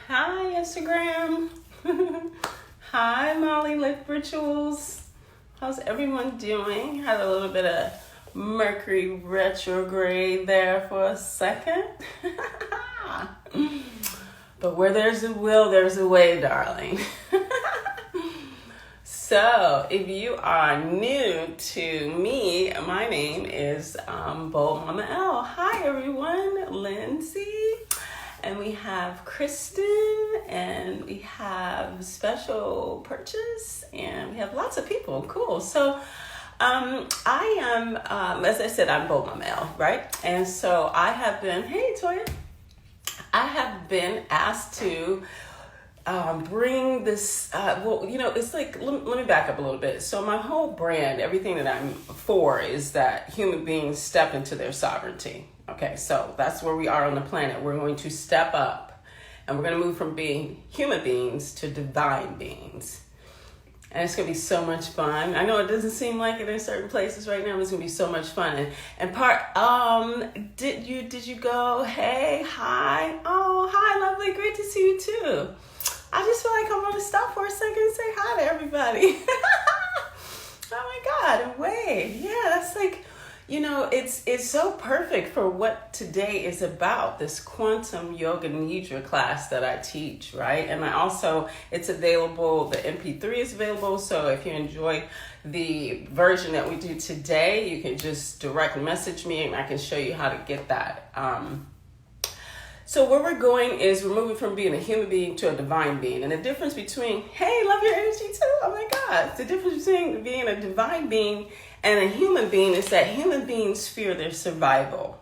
Hi, Instagram. Hi, Molly Lip Rituals. How's everyone doing? Had a little bit of Mercury retrograde there for a second. But where there's a will, there's a way, darling. So, if you are new to me, my name is Bold Mama Elle. Hi, everyone. Lindsay. And we have Kristen, and we have Special Purchase, and we have lots of people. Cool. So, I am, as I said, I'm Bold Mama Elle, right? And so I have been, hey, Toya. I have been asked to bring this, it's like, let me back up a little bit. So my whole brand, everything that I'm for is that human beings step into their sovereignty. Okay, so that's where we are on the planet. We're going to step up and we're going to move from being human beings to divine beings. And it's going to be so much fun. I know it doesn't seem like it in certain places right now, but it's going to be so much fun. Did you go, hey, hi? Oh, hi, lovely. Great to see you too. I just feel like I want to stop for a second and say hi to everybody. Oh my God, and wave. Yeah, that's like, it's so perfect for what today is about, this Quantum Yoga Nidra class that I teach, right? And it's available, the MP3 is available, so if you enjoy the version that we do today, you can just direct message me and I can show you how to get that. So where we're going is we're moving from being a human being to a divine being. And the difference between, hey, love your energy too, oh my God. The difference between being a divine being and a human being is that human beings fear their survival.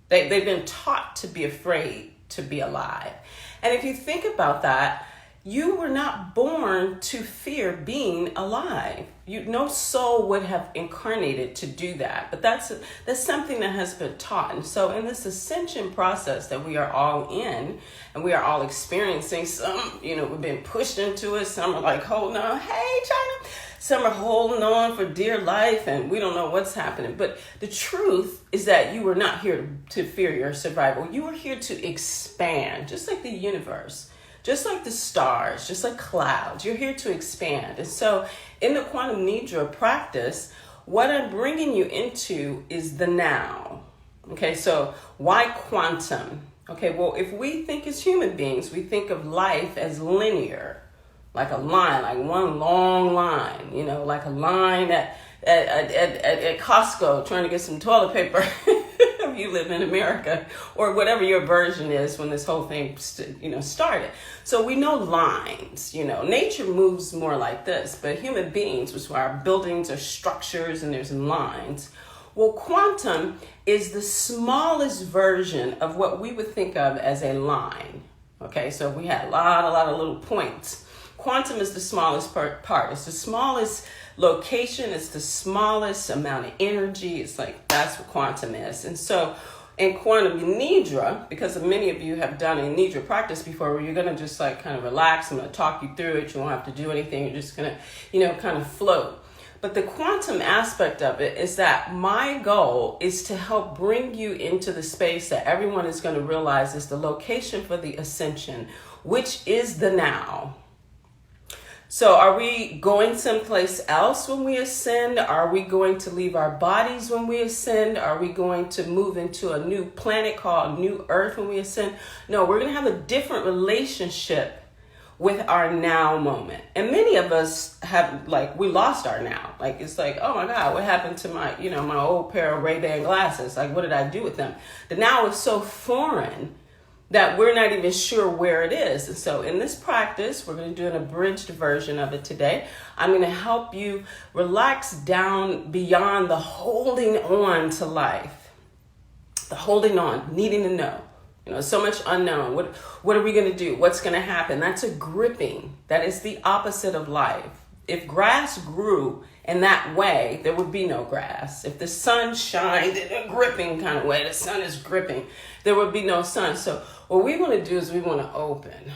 They've been taught to be afraid to be alive. And if you think about that, you were not born to fear being alive. No soul would have incarnated to do that. But that's something that has been taught. And so in this ascension process that we are all in, and we are all experiencing, some, we've been pushed into it. Some are like holding on, hey, China. Some are holding on for dear life, and we don't know what's happening. But the truth is that you were not here to fear your survival. You were here to expand, just like the universe. Just like the stars, just like clouds, you're here to expand. And so in the Quantum Nidra practice, what I'm bringing you into is the now. Okay, so why quantum? Okay, well, if we think as human beings, we think of life as linear, like a line, like one long line, like a line at Costco trying to get some toilet paper. If you live in America, or whatever your version is when this whole thing started. So we know lines, nature moves more like this, but human beings, which are our buildings or structures, and there's lines. Well, quantum is the smallest version of what we would think of as a line. Okay, so we had a lot of little points. Quantum is the smallest part. It's the smallest location. It's the smallest amount of energy. It's like, that's what quantum is. And so in Quantum Nidra, because many of you have done a Nidra practice before where you're going to just like kind of relax. I'm going to talk you through it. You won't have to do anything. You're just going to, kind of float. But the quantum aspect of it is that my goal is to help bring you into the space that everyone is going to realize is the location for the ascension, which is the now. So are we going someplace else when we ascend? Are we going to leave our bodies when we ascend? Are we going to move into a new planet called New Earth when we ascend? No, we're going to have a different relationship with our now moment. And many of us have, we lost our now. It's like, oh my God, what happened to my, my old pair of Ray-Ban glasses? What did I do with them? The now is so foreign that we're not even sure where it is. And so in this practice, we're going to do an abridged version of it today. I'm going to help you relax down beyond the holding on to life. The holding on, needing to know. So much unknown. What are we going to do? What's going to happen? That's a gripping. That is the opposite of life. If grass grew in that way, there would be no grass. If the sun shined in a gripping kind of way, the sun is gripping, there would be no sun. So what we want to do is we want to open.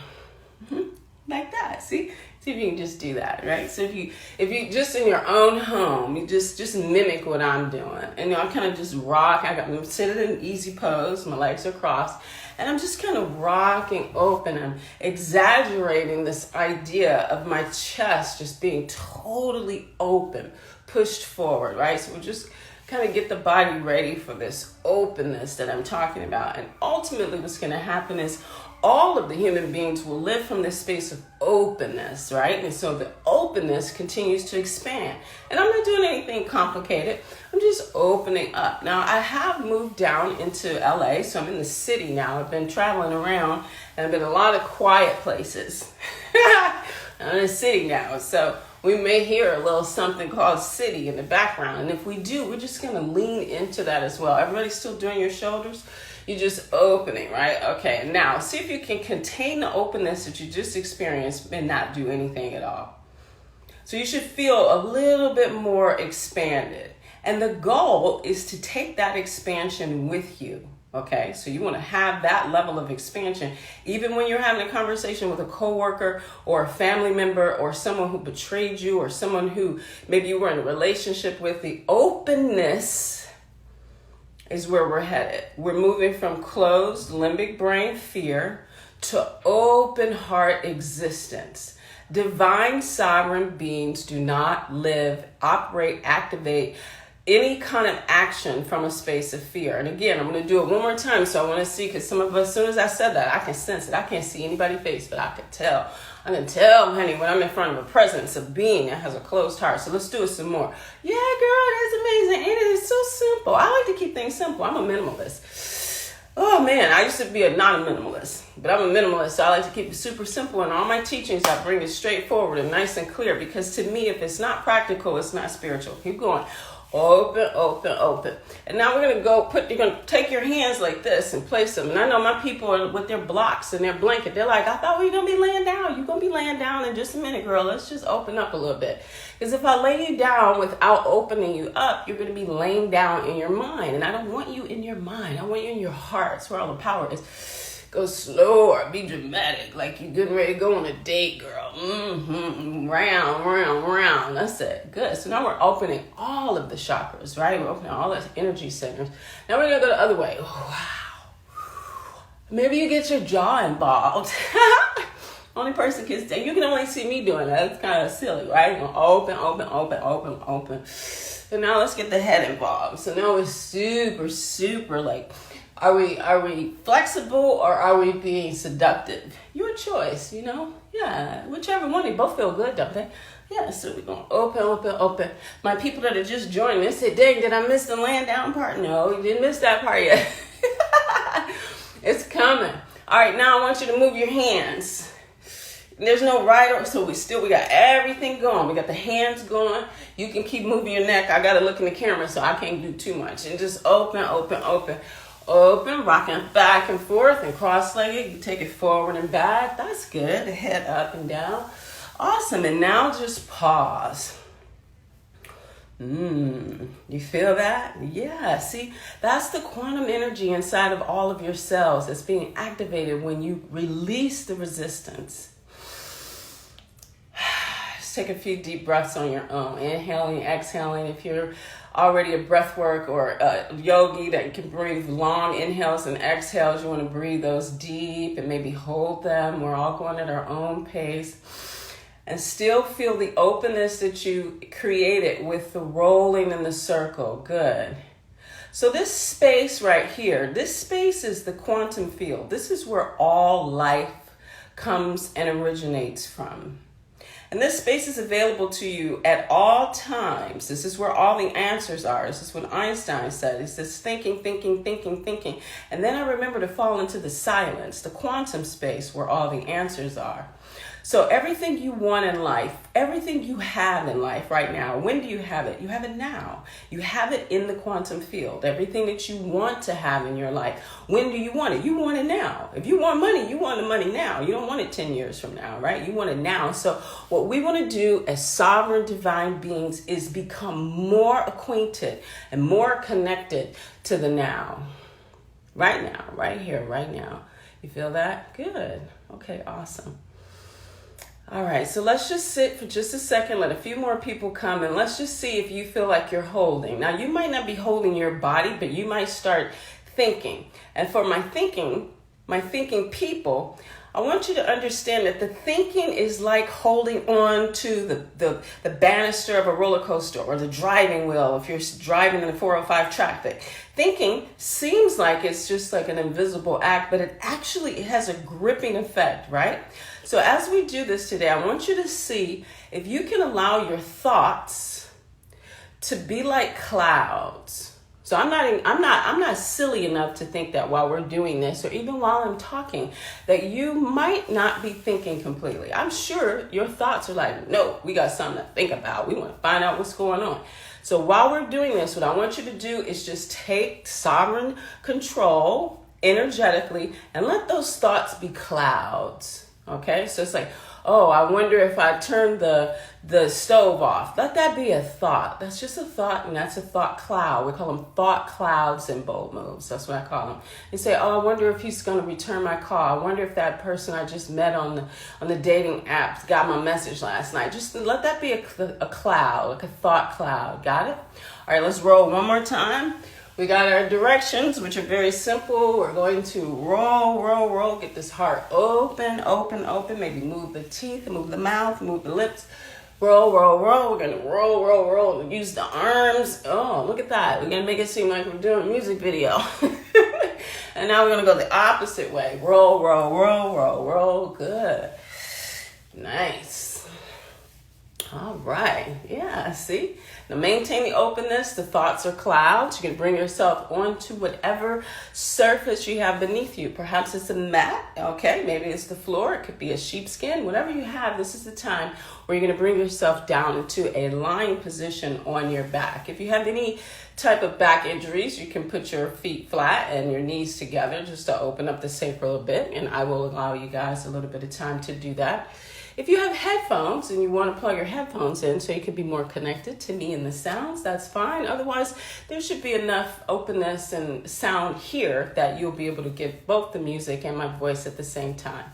Like that. See? See if you can just do that, right? So if you just in your own home, you just mimic what I'm doing. And I kind of just rock. I'm sitting in an easy pose. My legs are crossed. And I'm just kind of rocking open. I'm exaggerating this idea of my chest just being totally open, pushed forward, right? So we just kind of get the body ready for this openness that I'm talking about. And ultimately what's going to happen is all of the human beings will live from this space of openness, right? And so the openness continues to expand. And I'm not doing anything complicated. I'm just opening up. Now, I have moved down into LA, so I'm in the city now. I've been traveling around, and I've been in a lot of quiet places. I'm in the city now, so we may hear a little something called city in the background. And if we do, we're just going to lean into that as well. Everybody still doing your shoulders? You're just opening, right? Okay, now see if you can contain the openness that you just experienced and not do anything at all. So you should feel a little bit more expanded. And the goal is to take that expansion with you. Okay, so you want to have that level of expansion, even when you're having a conversation with a coworker or a family member or someone who betrayed you or someone who maybe you were in a relationship with. The openness is where we're headed. We're moving from closed limbic brain fear to open heart existence. Divine sovereign beings do not live, operate, activate any kind of action from a space of fear. And again, I'm going to do it one more time. So I want to see, because some of us, as soon as I said that, I can sense it. I can't see anybody's face, but I can tell. I can tell, honey, when I'm in front of a presence, a being that has a closed heart. So let's do it some more. Yeah, girl, that's amazing. And it is so simple. I like to keep things simple. I'm a minimalist. Oh man, I used to be not a minimalist, but I'm a minimalist. So I like to keep it super simple. And all my teachings, I bring it straightforward and nice and clear, because to me, if it's not practical, it's not spiritual. Keep going. Open, open, open. And now we're going to go you're going to take your hands like this and place them. And I know my people are with their blocks and their blanket. They're like, I thought we were going to be laying down. You're going to be laying down in just a minute, girl. Let's just open up a little bit. Because if I lay you down without opening you up, you're going to be laying down in your mind. And I don't want you in your mind. I want you in your heart. That's where all the power is. Go slower, be dramatic, like you're getting ready to go on a date, girl. Round, round, round. That's it. Good. So now we're opening all of the chakras, right? We're opening all the energy centers. Now we're going to go the other way. Oh, wow. Maybe you get your jaw involved. Only person can stay. You can only see me doing that. It's kind of silly, right? We're open, open, open, open, open. So now let's get the head involved. So now we're super, super like... Are we flexible, or are we being seductive? Your choice, you know? Yeah, whichever one. They both feel good, don't they? Yeah, so we're going to open, open, open. My people that are just joining, they say, dang, did I miss the laying down part? No, you didn't miss that part yet. It's coming. All right, now I want you to move your hands. There's no right or, so we got everything going. We got the hands going. You can keep moving your neck. I got to look in the camera, so I can't do too much. And just open, open, open. Open, rocking back and forth and cross-legged. You take it forward and back. That's good. The head up and down. Awesome. And now just pause. You feel that? Yeah. See, that's the quantum energy inside of all of your cells that's being activated when you release the resistance. Just take a few deep breaths on your own. Inhaling, exhaling. If you're already a breath work or a yogi that can breathe long inhales and exhales, you want to breathe those deep and maybe hold them. We're all going at our own pace. And still feel the openness that you created with the rolling in the circle. Good. So this space right here, this space is the quantum field. This is where all life comes and originates from. And this space is available to you at all times. This is where all the answers are. This is what Einstein said. He says thinking, thinking, thinking, thinking. And then I remember to fall into the silence, the quantum space where all the answers are. So everything you want in life, everything you have in life right now, when do you have it? You have it now. You have it in the quantum field. Everything that you want to have in your life, when do you want it? You want it now. If you want money, you want the money now. You don't want it 10 years from now, right? You want it now. So what we want to do as sovereign divine beings is become more acquainted and more connected to the now. Right now, right here, right now. You feel that? Good. Okay, awesome. All right, so let's just sit for just a second, let a few more people come, and let's just see if you feel like you're holding. Now, you might not be holding your body, but you might start thinking. And for my thinking people, I want you to understand that the thinking is like holding on to the banister of a roller coaster or the driving wheel if you're driving in the 405 traffic. Thinking seems like it's just like an invisible act, but it has a gripping effect, right? So as we do this today, I want you to see if you can allow your thoughts to be like clouds. So I'm not silly enough to think that while we're doing this, or even while I'm talking, that you might not be thinking completely. I'm sure your thoughts are like, no, we got something to think about. We want to find out what's going on. So while we're doing this, what I want you to do is just take sovereign control energetically and let those thoughts be clouds. Okay, so it's like, oh, I wonder if I turn the stove off. Let that be a thought. That's just a thought, and that's a thought cloud. We call them thought clouds in Bold Moves. That's what I call them. You say, oh, I wonder if he's going to return my call. I wonder if that person I just met on the dating apps got my message last night. Just let that be a cloud, like a thought cloud. Got it? All right, let's roll one more time. We got our directions, which are very simple. We're going to roll, get this heart open. Maybe move the teeth, move the mouth, move the lips. Roll. We're going to roll. Use the arms. Oh, look at that. We're going to make it seem like we're doing a music video. And now we're going to go the opposite way. Roll. Good. Nice. All right. Yeah, see? Now maintain the openness. The thoughts are clouds. You can bring yourself onto whatever surface you have beneath you. Perhaps it's a mat. Okay, maybe it's the floor. It could be a sheepskin. Whatever you have, this is the time where you're going to bring yourself down into a lying position on your back. If you have any type of back injuries, you can put your feet flat and your knees together just to open up the sacral a bit. And I will allow you guys a little bit of time to do that. If you have headphones and you want to plug your headphones in so you can be more connected to me and the sounds, that's fine. Otherwise, there should be enough openness and sound here that you'll be able to get both the music and my voice at the same time.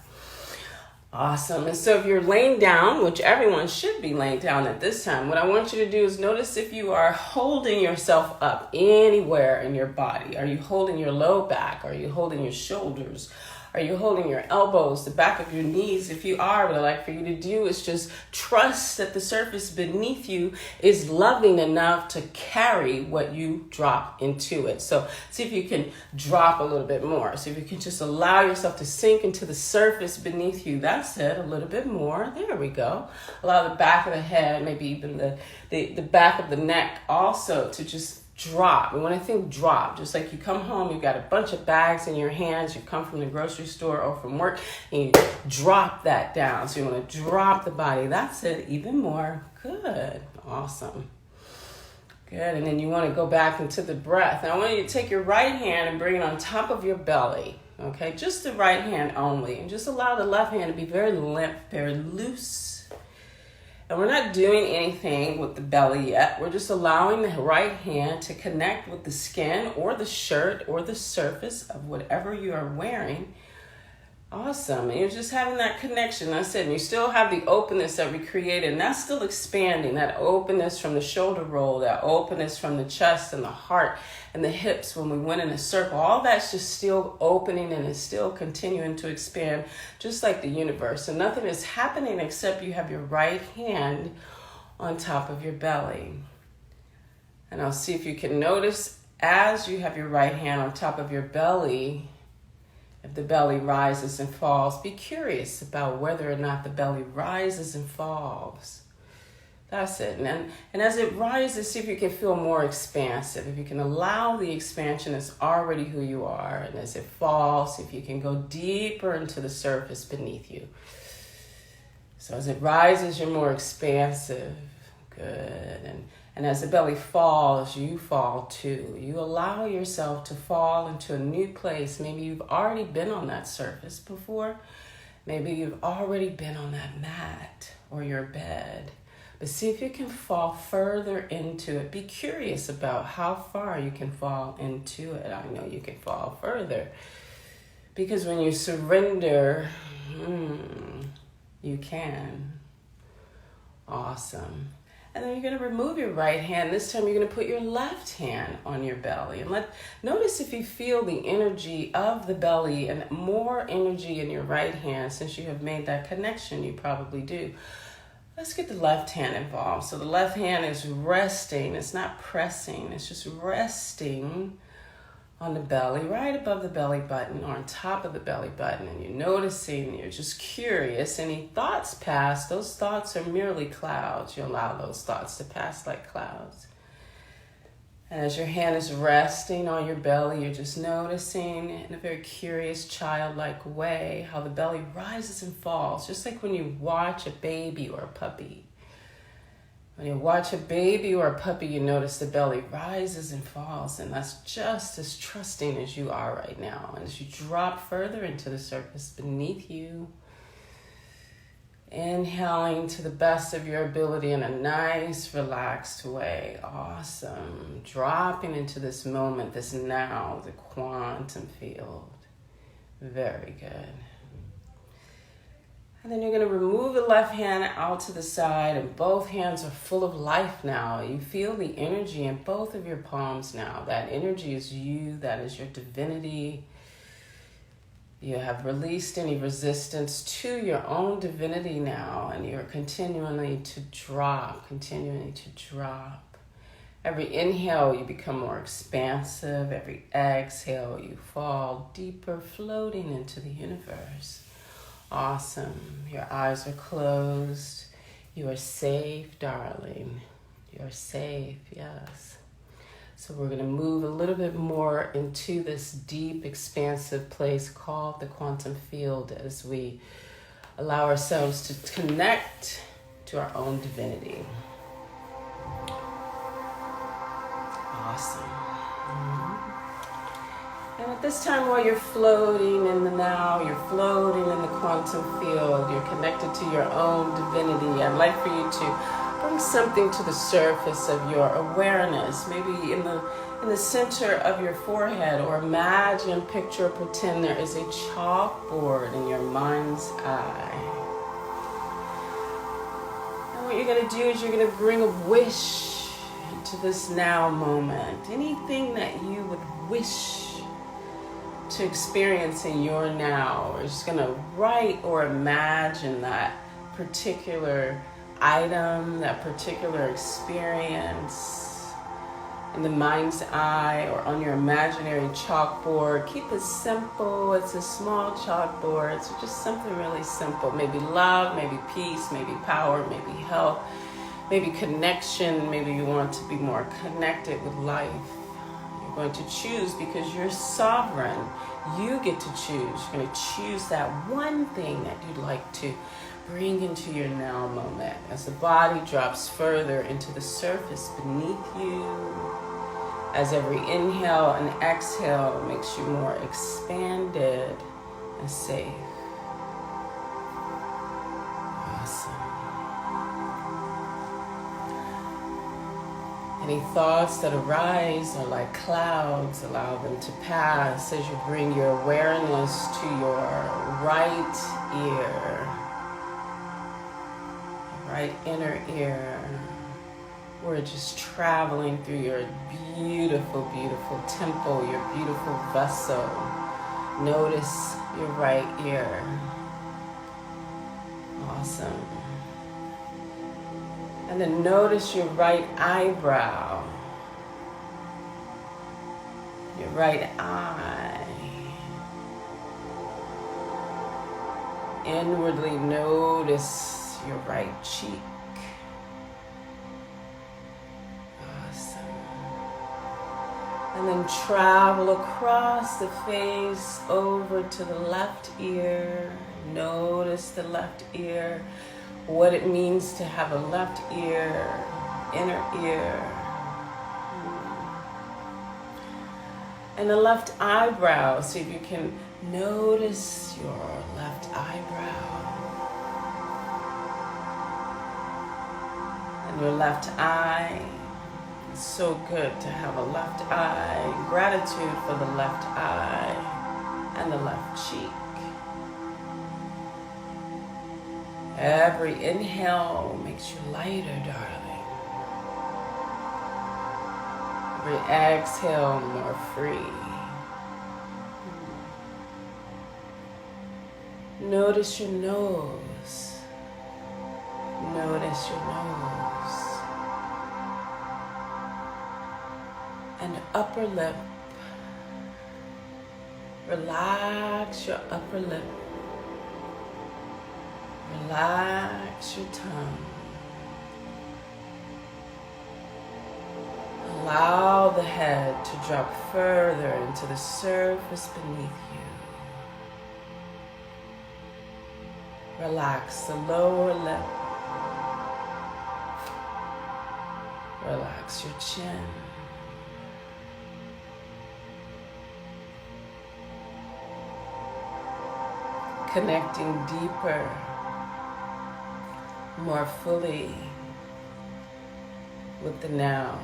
Awesome. And so if you're laying down, which everyone should be laying down at this time, what I want you to do is notice if you are holding yourself up anywhere in your body. Are you holding your low back? Are you holding your shoulders? Are you holding your elbows, the back of your knees? If you are, what I'd like for you to do is just trust that the surface beneath you is loving enough to carry what you drop into it. So see if you can drop a little bit more. See if you can just allow yourself to sink into the surface beneath you. That's it, a little bit more. There we go. Allow the back of the head, maybe even the back of the neck also to just drop. And when I think drop, just like you come home, you've got a bunch of bags in your hands, you come from the grocery store or from work, and you drop that down. So you want to drop the body. That's it, even more. Good. Awesome. Good. And then you want to go back into the breath. And I want you to take your right hand and bring it on top of your belly. Okay, just the right hand only. And just allow the left hand to be very limp, very loose. And we're not doing anything with the belly yet. We're just allowing the right hand to connect with the skin or the shirt or the surface of whatever you are wearing. Awesome. And you're just having that connection. That's it. And you still have the openness that we created. And that's still expanding. That openness from the shoulder roll, that openness from the chest and the heart and the hips when we went in a circle. All that's just still opening and is still continuing to expand, just like the universe. And nothing is happening except you have your right hand on top of your belly. And I'll see if you can notice as you have your right hand on top of your belly, if the belly rises and falls, be curious about whether or not the belly rises and falls. That's it. And as it rises, see if you can feel more expansive. If you can allow the expansion that's already who you are. And as it falls, see if you can go deeper into the surface beneath you. So as it rises, you're more expansive. Good. And as the belly falls, you fall too. You allow yourself to fall into a new place. Maybe you've already been on that surface before. Maybe you've already been on that mat or your bed. But see if you can fall further into it. Be curious about how far you can fall into it. I know you can fall further. Because when you surrender, You can. Awesome. And then you're going to remove your right hand. This time you're going to put your left hand on your belly. And notice if you feel the energy of the belly and more energy in your right hand. Since you have made that connection, you probably do. Let's get the left hand involved. So the left hand is resting. It's not pressing. It's just resting on the belly, right above the belly button or on top of the belly button. And you're noticing, you're just curious. Any thoughts pass, those thoughts are merely clouds. You allow those thoughts to pass like clouds. And as your hand is resting on your belly, you're just noticing in a very curious, childlike way how the belly rises and falls, just like when you watch a baby or a puppy. When you watch a baby or a puppy, you notice the belly rises and falls, and that's just as trusting as you are right now. And as you drop further into the surface beneath you, inhaling to the best of your ability in a nice, relaxed way. Awesome. Dropping into this moment, this now, the quantum field. Very good. And then you're going to remove the left hand out to the side, and both hands are full of life now. You feel the energy in both of your palms now. That energy is you. That is your divinity. You have released any resistance to your own divinity now, and you're continually to drop. Every inhale, you become more expansive. Every exhale, you fall deeper, floating into the universe. Awesome. Your eyes are closed. You are safe, darling. You are safe, yes. So we're going to move a little bit more into this deep, expansive place called the quantum field as we allow ourselves to connect to our own divinity. Awesome. And at this time, while you're floating in the now, you're floating in the quantum field, you're connected to your own divinity, I'd like for you to bring something to the surface of your awareness, maybe in the center of your forehead, or imagine, picture, or pretend there is a chalkboard in your mind's eye. And what you're going to do is you're going to bring a wish into this now moment. Anything that you would wish to experience in your now. We're just going to write or imagine that particular item, that particular experience in the mind's eye or on your imaginary chalkboard. Keep it simple. It's a small chalkboard, so just something really simple. Maybe love, maybe peace, maybe power, maybe health, maybe connection. Maybe you want to be more connected with life. Going to choose because you're sovereign. You get to choose. You're going to choose that one thing that you'd like to bring into your now moment as the body drops further into the surface beneath you. As every inhale and exhale makes you more expanded and safe. Awesome. Any thoughts that arise are like clouds. Allow them to pass as you bring your awareness to your right ear, right inner ear. We're just traveling through your beautiful, beautiful temple, your beautiful vessel. Notice your right ear. Awesome. And then notice your right eyebrow, your right eye. Inwardly notice your right cheek. Awesome. And then travel across the face over to the left ear. Notice the left ear. What it means to have a left ear, inner ear. And the left eyebrow, see if you can notice your left eyebrow. And your left eye. It's so good to have a left eye. Gratitude for the left eye and the left cheek. Every inhale makes you lighter, darling. Every exhale, more free. Notice your nose. Notice your nose. And upper lip. Relax your upper lip. Relax your tongue. Allow the head to drop further into the surface beneath you. Relax the lower lip. Relax your chin. Connecting deeper, more fully with the now.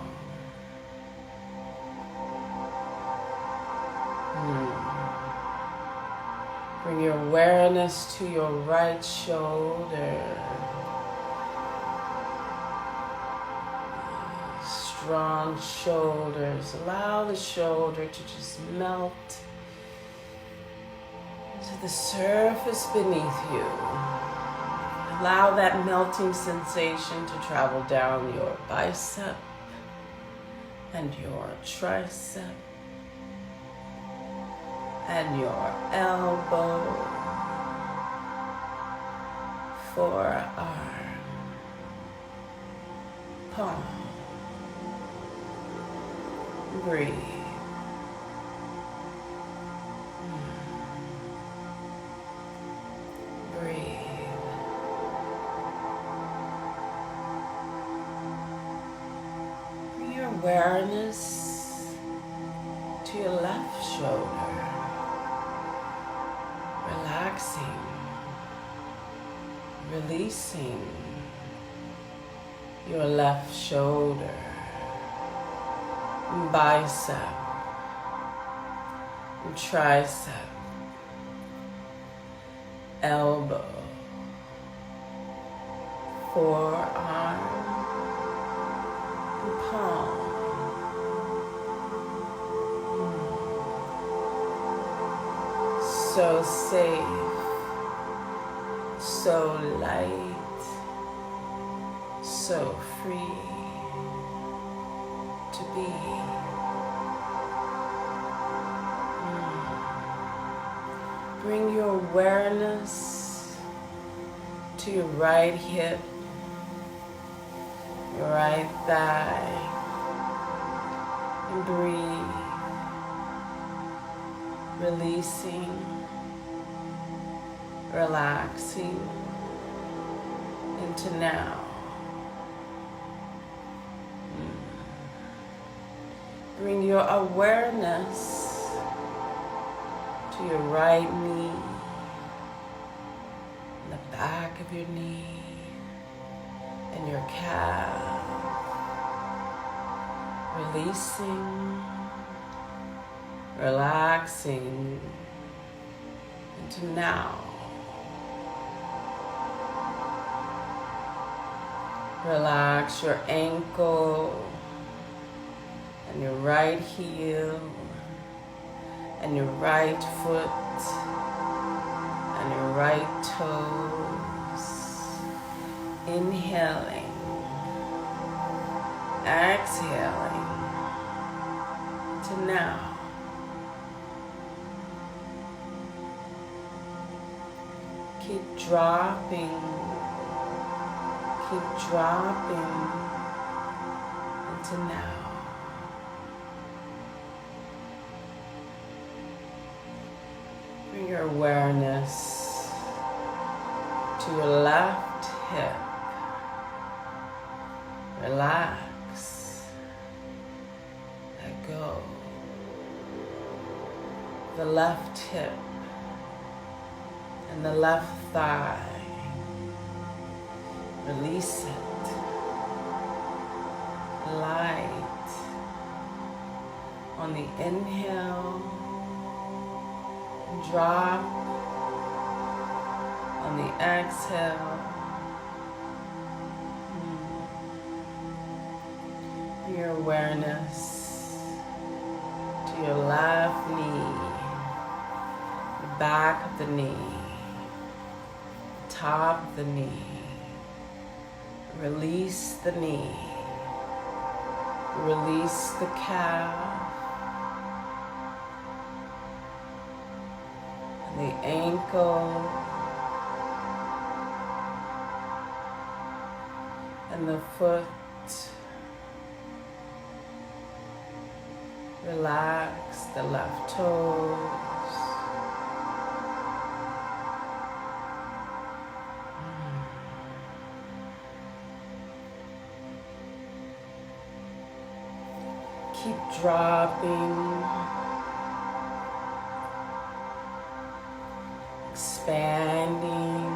Bring your awareness to your right shoulder. Strong shoulders. Allow the shoulder to just melt to the surface beneath you. Allow that melting sensation to travel down your bicep and your tricep and your elbow, forearm, palm. Breathe. Breathe. Bring your awareness to your left shoulder. Relaxing, releasing your left shoulder, bicep, tricep, elbow, forearm, and palm. So safe, so light, so free to be. Bring your awareness to your right hip, your right thigh, and breathe, releasing, relaxing into now. Bring your awareness to your right knee, the back of your knee, and your calf. Releasing, relaxing into now. Relax your ankle and your right heel and your right foot and your right toes. Inhaling, exhaling to now. Keep dropping. Keep dropping into now. Bring your awareness to your left hip. Relax. Let go. The left hip and the left thigh. Release it. Light. On the inhale, drop. On the exhale, your awareness to your left knee, the back of the knee, top of the knee. Release the knee. Release the calf. And the ankle. And the foot. Relax the left toes. Keep dropping, expanding,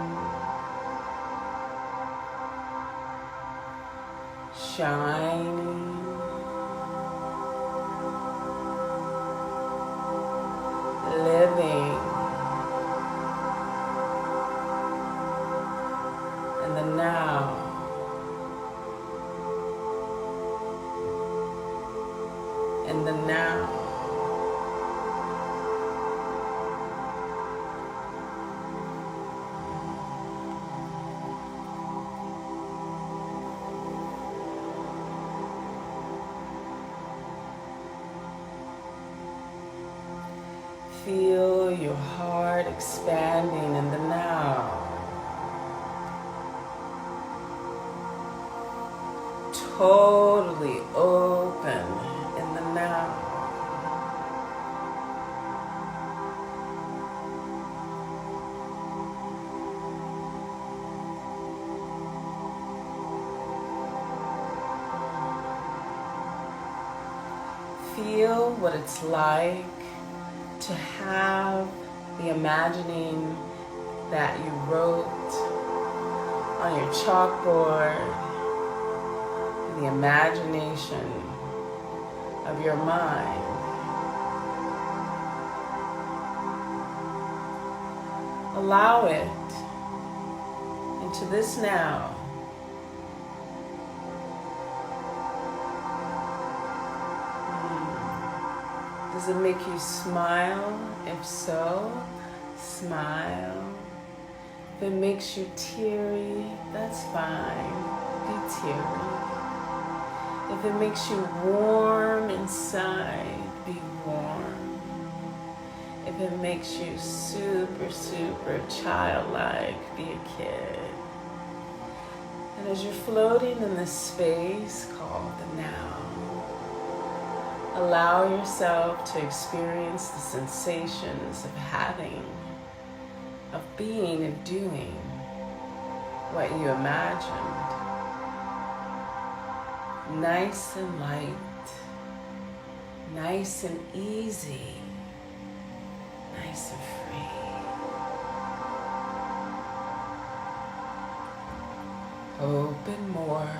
shining, living in the now. In the now. Feel your heart expanding in the now. Totally open in the now. Feel what it's like to have the imagining that you wrote on your chalkboard, the imagination of your mind. Allow it into this now. Does it make you smile? If so, smile. If it makes you teary, that's fine. Be teary. If it makes you warm inside, be warm. If it makes you super, super childlike, be a kid. And as you're floating in this space called the now, allow yourself to experience the sensations of having, of being and doing what you imagined. Nice and light, nice and easy, nice and free. Open more.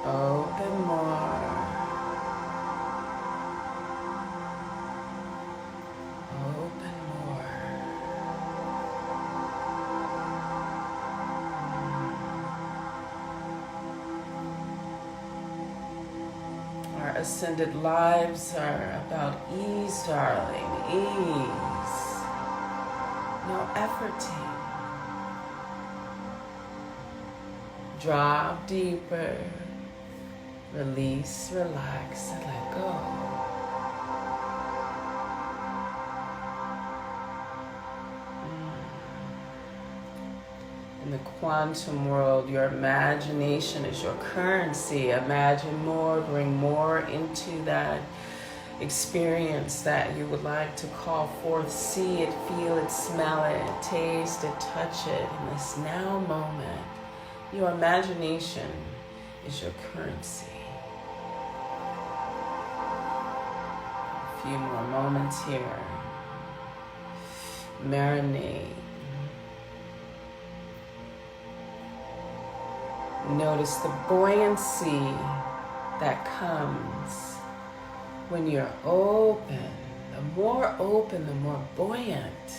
Open more. Open more. Our ascended lives are about ease, darling. Ease. No efforting. Drop deeper. Release, relax, and let go. In the quantum world, your imagination is your currency. Imagine more, bring more into that experience that you would like to call forth. See it, feel it, smell it, taste it, touch it in this now moment. Your imagination is your currency. A few more moments here. Marinate. Notice the buoyancy that comes when you're open. The more open, the more buoyant.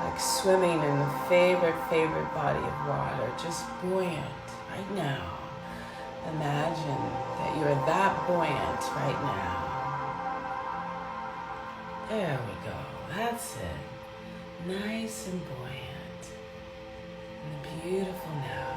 like swimming in a favorite body of water, just buoyant right now. Imagine that you're that buoyant right now. There we go. That's it. Nice and buoyant. And beautiful now.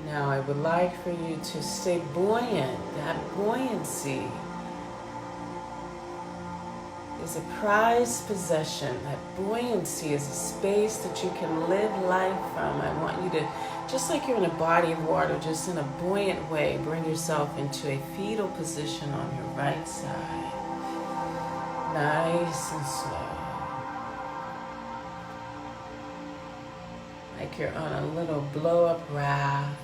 Now I would like for you to stay buoyant. That buoyancy is a prized possession. That buoyancy is a space that you can live life from. I want you to, just like you're in a body of water, just in a buoyant way, bring yourself into a fetal position on your right side. Nice and slow. Like you're on a little blow-up raft.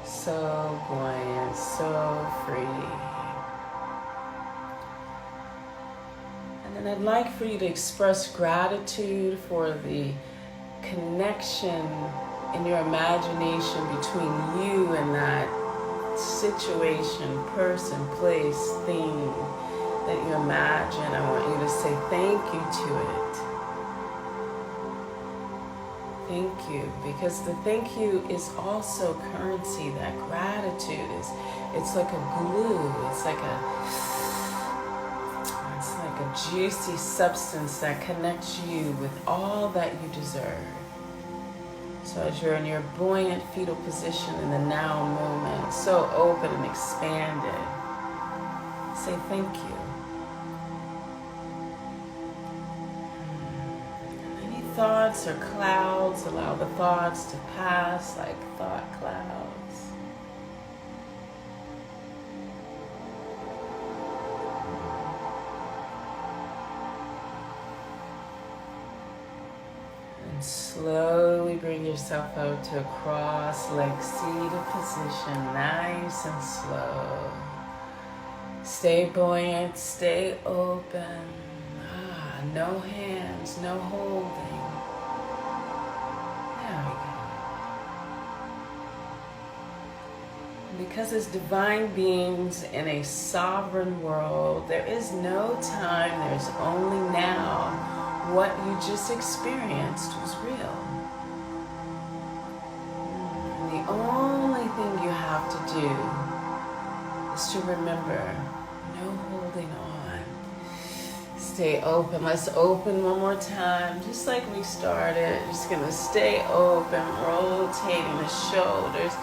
So buoyant, so free. And then I'd like for you to express gratitude for the connection in your imagination between you and that situation, person, place, thing that you imagine. I want you to say thank you to it. Thank you, because the thank you is also currency. That gratitude is, it's like a glue. It's like a juicy substance that connects you with all that you deserve. So as you're in your buoyant fetal position in the now moment, so open and expanded, say thank you. Thoughts or clouds, allow the thoughts to pass like thought clouds. And slowly bring yourself out to a cross-legged seated position, nice and slow. Stay buoyant, stay open. No hands, no holding. There we go. Because as divine beings in a sovereign world, there is no time, there's only now. What you just experienced was real. And the only thing you have to do is to remember, no holding on. Stay open. Let's open one more time, just like we started. Just gonna stay open, rotating the shoulders,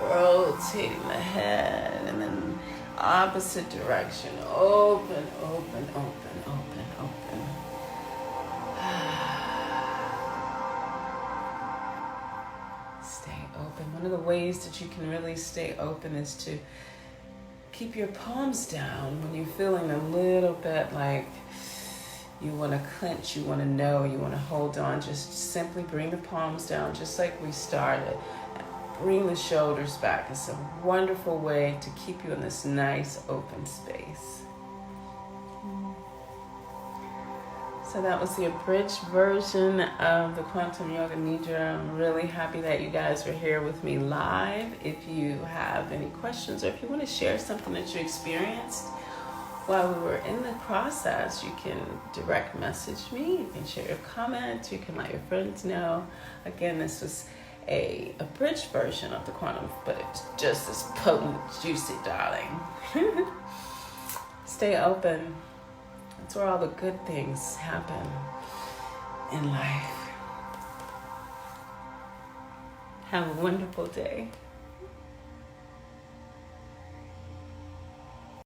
rotating the head, and then opposite direction. Open, open, open, open, open. Stay open. One of the ways that you can really stay open is to keep your palms down when you're feeling a little bit like you want to clench, you want to know, you want to hold on. Just simply bring the palms down just like we started. Bring the shoulders back. It's a wonderful way to keep you in this nice open space. So that was the abridged version of the Quantum Yoga Nidra. I'm really happy that you guys were here with me live. If you have any questions or if you want to share something that you experienced while we were in the process, you can direct message me. You can share your comments. You can let your friends know. Again, this was a abridged version of the Quantum, but it's just as potent, juicy, darling. Stay open. That's where all the good things happen in life. Have a wonderful day.